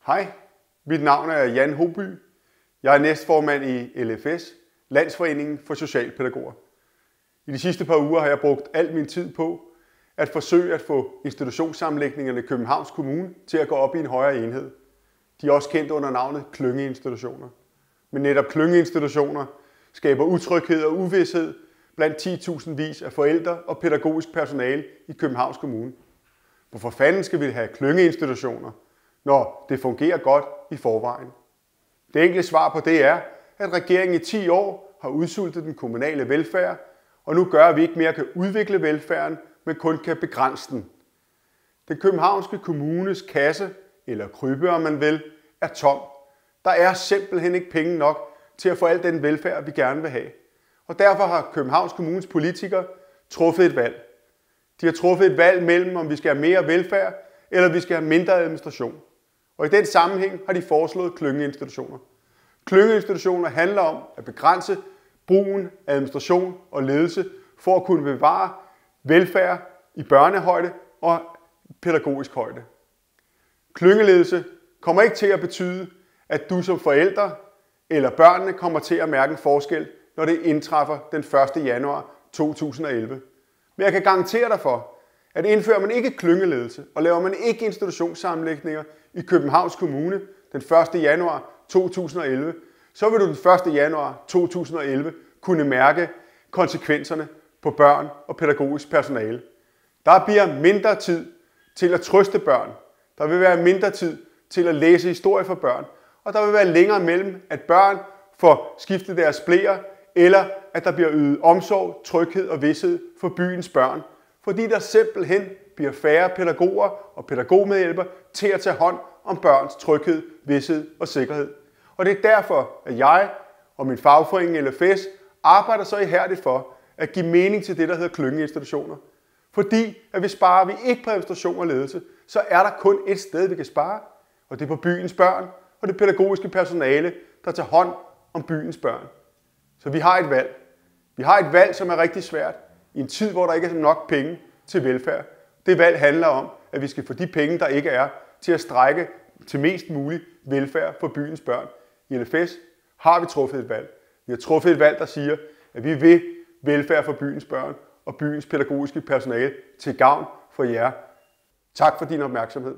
Hej, mit navn er Jan Hoby. Jeg er næstformand i LFS, Landsforeningen for Socialpædagoger. I de sidste par uger har jeg brugt al min tid på at forsøge at få institutionssammenlægningerne i Københavns Kommune til at gå op i en højere enhed. De er også kendt under navnet klyngeinstitutioner. Men netop klyngeinstitutioner skaber utryghed og uvished blandt 10.000 vis af forældre og pædagogisk personale i Københavns Kommune. Hvorfor fanden skal vi have klyngeinstitutioner, når det fungerer godt i forvejen? Det enkle svar på det er, at regeringen i 10 år har udsultet den kommunale velfærd, og nu gør, at vi ikke mere kan udvikle velfærden, men kun kan begrænse den. Den københavnske kommunes kasse, eller krybbe om man vil, er tom. Der er simpelthen ikke penge nok til at få al den velfærd, vi gerne vil have. Og derfor har Københavns Kommunes politikere truffet et valg. De har truffet et valg mellem, om vi skal have mere velfærd, eller vi skal have mindre administration. Og i den sammenhæng har de foreslået klyngeinstitutioner. Klyngeinstitutioner handler om at begrænse brugen af administration og ledelse for at kunne bevare velfærd i børnehøjde og pædagogisk højde. Klyngeledelse kommer ikke til at betyde, at du som forældre eller børnene kommer til at mærke en forskel, når det indtræffer den 1. januar 2011. Men jeg kan garantere dig for, at indfører man ikke klyngeledelse og laver man ikke institutionssammenlægninger i Københavns Kommune den 1. januar 2011, så vil du den 1. januar 2011 kunne mærke konsekvenserne på børn og pædagogisk personale. Der bliver mindre tid til at trøste børn. Der vil være mindre tid til at læse historie for børn. Og der vil være længere mellem, at børn får skiftet deres bleer, eller at der bliver ydet omsorg, tryghed og vished for byens børn. Fordi der simpelthen bliver færre pædagoger og pædagogmedhjælpere til at tage hånd om børns tryghed, vished og sikkerhed. Og det er derfor, at jeg og min fagforening LFS arbejder så ihærdigt for at give mening til det, der hedder klyngeinstitutioner. Fordi at hvis sparer vi ikke på administration og ledelse, så er der kun et sted, vi kan spare. Og det er på byens børn og det pædagogiske personale, der tager hånd om byens børn. Så vi har et valg. Vi har et valg, som er rigtig svært i en tid, hvor der ikke er nok penge til velfærd. Det valg handler om, at vi skal få de penge, der ikke er, til at strække til mest mulig velfærd for byens børn. I LFS har vi truffet et valg. Vi har truffet et valg, der siger, at vi vil velfærd for byens børn og byens pædagogiske personale til gavn for jer. Tak for din opmærksomhed.